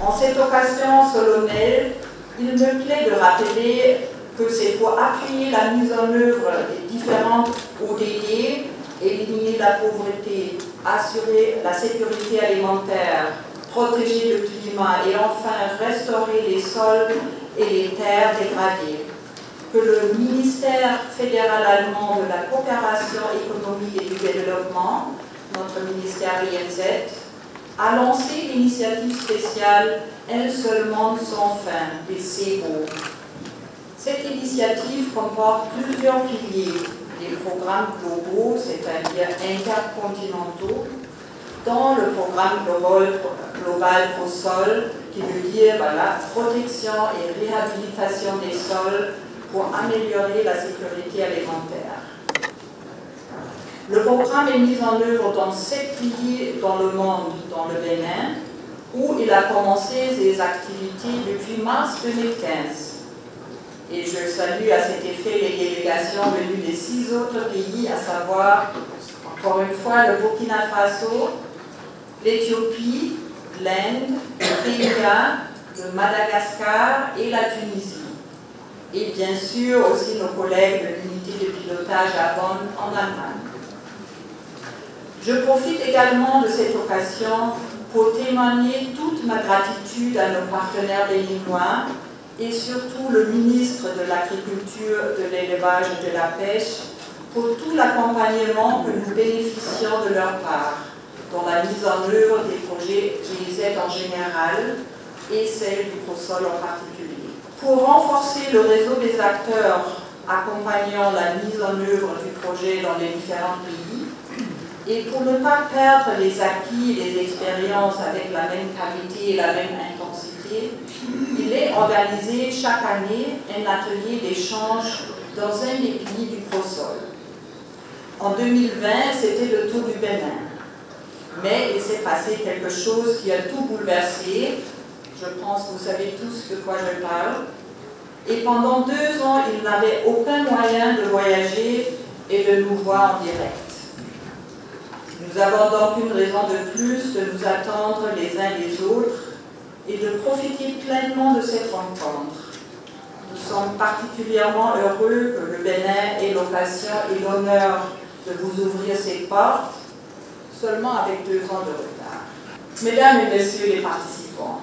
En cette occasion solennelle, il me plaît de rappeler que c'est pour appuyer la mise en œuvre des différentes ODD, éliminer la pauvreté, assurer la sécurité alimentaire, protéger le climat et enfin restaurer les sols et les terres dégradées, que le ministère fédéral allemand de la coopération économique et du développement, notre ministère INZ, a lancé l'initiative spéciale Un seul monde sans fin, des CEBO. Cette initiative comporte plusieurs piliers, des programmes globaux, c'est-à-dire intercontinentaux, dans le programme global ProSol, qui veut dire protection et réhabilitation des sols pour améliorer la sécurité alimentaire. Le programme est mis en œuvre dans 7 pays dans le monde, dans le Bénin, où il a commencé ses activités depuis mars 2015. Et je salue à cet effet les délégations venues des 6 autres pays, à savoir, encore une fois, le Burkina Faso, l'Éthiopie, l'Inde, le Kenya, le Madagascar et la Tunisie. Et bien sûr aussi nos collègues de l'unité de pilotage à Bonn en Allemagne. Je profite également de cette occasion pour témoigner toute ma gratitude à nos partenaires béninois et surtout le ministre de l'Agriculture, de l'Élevage et de la Pêche pour tout l'accompagnement que nous bénéficions de leur part dans la mise en œuvre des projets GIZ en général et celle du ProSol en particulier. Pour renforcer le réseau des acteurs accompagnant la mise en œuvre du projet dans les différents pays et pour ne pas perdre les acquis et les expériences avec la même qualité et la même intensité, il est organisé chaque année un atelier d'échange dans un des pays du ProSol. En 2020, c'était le tour du Bénin. Mais il s'est passé quelque chose qui a tout bouleversé. Je pense que vous savez tous de quoi je parle. Et pendant 2 ans, il n'avait aucun moyen de voyager et de nous voir en direct. Nous avons donc une raison de plus de nous attendre les uns les autres et de profiter pleinement de cette rencontre. Nous sommes particulièrement heureux que le Bénin ait l'occasion et l'honneur de vous ouvrir ses portes, seulement avec 2 ans de retard. Mesdames et messieurs les participants,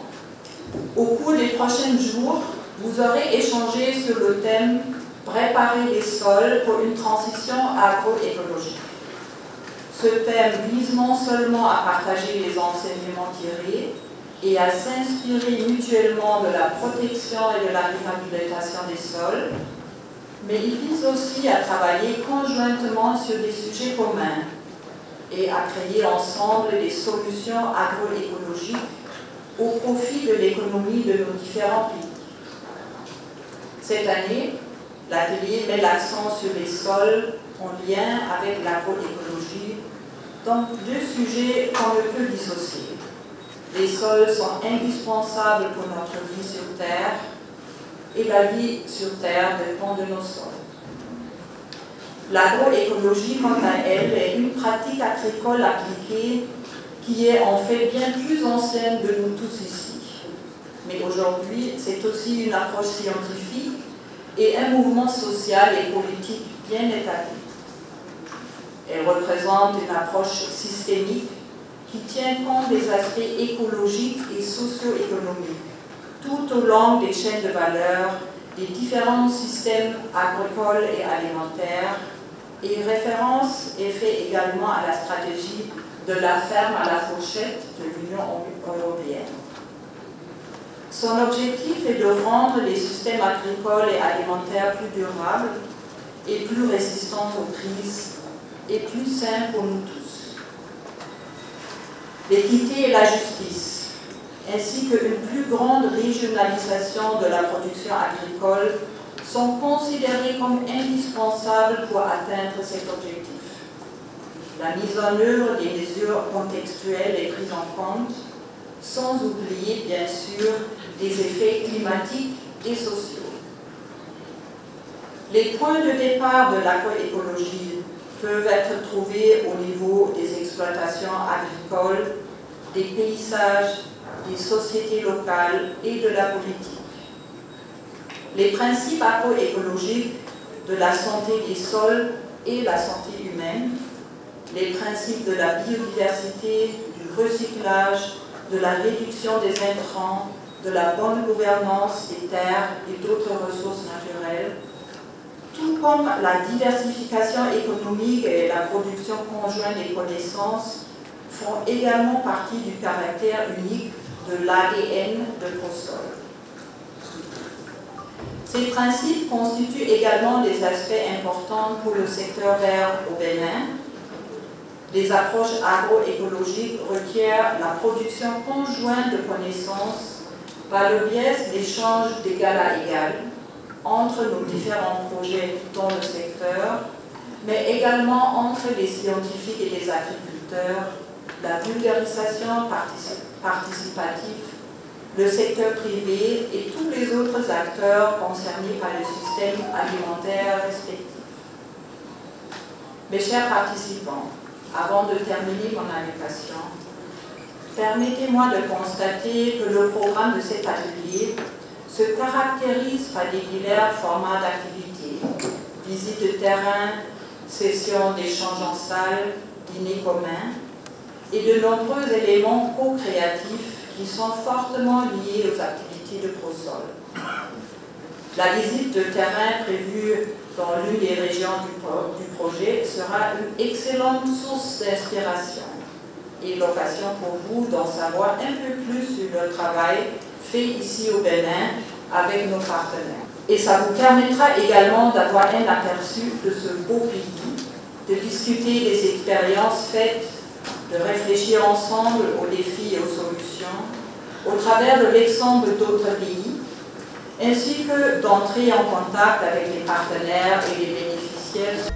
au cours des prochains jours, vous aurez échangé sur le thème « Préparer les sols pour une transition agroécologique ». Ce thème vise non seulement à partager les enseignements tirés et à s'inspirer mutuellement de la protection et de la réhabilitation des sols, mais il vise aussi à travailler conjointement sur des sujets communs et à créer ensemble des solutions agroécologiques au profit de l'économie de nos différents pays. Cette année, l'atelier met l'accent sur les sols en lien avec l'agroécologie, donc 2 sujets qu'on ne peut dissocier. Les sols sont indispensables pour notre vie sur Terre et la vie sur Terre dépend de nos sols. L'agroécologie, quant à elle, est une pratique agricole appliquée qui est en fait bien plus ancienne de nous tous ici. Mais aujourd'hui, c'est aussi une approche scientifique et un mouvement social et politique bien établi. Elle représente une approche systémique qui tient compte des aspects écologiques et socio-économiques, tout au long des chaînes de valeur des différents systèmes agricoles et alimentaires, et référence est faite également à la stratégie de la ferme à la fourchette de l'Union européenne. Son objectif est de rendre les systèmes agricoles et alimentaires plus durables et plus résistants aux crises et plus sains pour nous tous. L'équité et la justice, ainsi qu'une plus grande régionalisation de la production agricole, sont considérés comme indispensables pour atteindre cet objectif. La mise en œuvre des mesures contextuelles est prise en compte, sans oublier bien sûr les effets climatiques et sociaux. Les points de départ de l'agroécologie peuvent être trouvés au niveau des exploitations agricoles, des paysages, des sociétés locales et de la politique. Les principes agroécologiques de la santé des sols et la santé humaine, les principes de la biodiversité, du recyclage, de la réduction des intrants, de la bonne gouvernance des terres et d'autres ressources naturelles, tout comme la diversification économique et la production conjointe des connaissances, font également partie du caractère unique de l'ADN de ProSol. Ces principes constituent également des aspects importants pour le secteur vert au Bénin. Les approches agroécologiques requièrent la production conjointe de connaissances par le biais d'échanges d'égal à égal entre nos différents projets dans le secteur, mais également entre les scientifiques et les agriculteurs, la vulgarisation participative, le secteur privé et tous les autres acteurs concernés par le système alimentaire respectif. Mes chers participants, avant de terminer mon invitation, permettez-moi de constater que le programme de cet atelier se caractérise par des divers formats d'activités, visites de terrain, sessions d'échange en salle, dîners communs, et de nombreux éléments co-créatifs qui sont fortement liés aux activités de ProSol. La visite de terrain prévue dans l'une des régions du projet sera une excellente source d'inspiration et l'occasion pour vous d'en savoir un peu plus sur le travail fait ici au Bénin avec nos partenaires. Et ça vous permettra également d'avoir un aperçu de ce beau pays, de discuter des expériences faites, de réfléchir ensemble aux défis et aux solutions, au travers de l'exemple d'autres pays, ainsi que d'entrer en contact avec les partenaires et les bénéficiaires.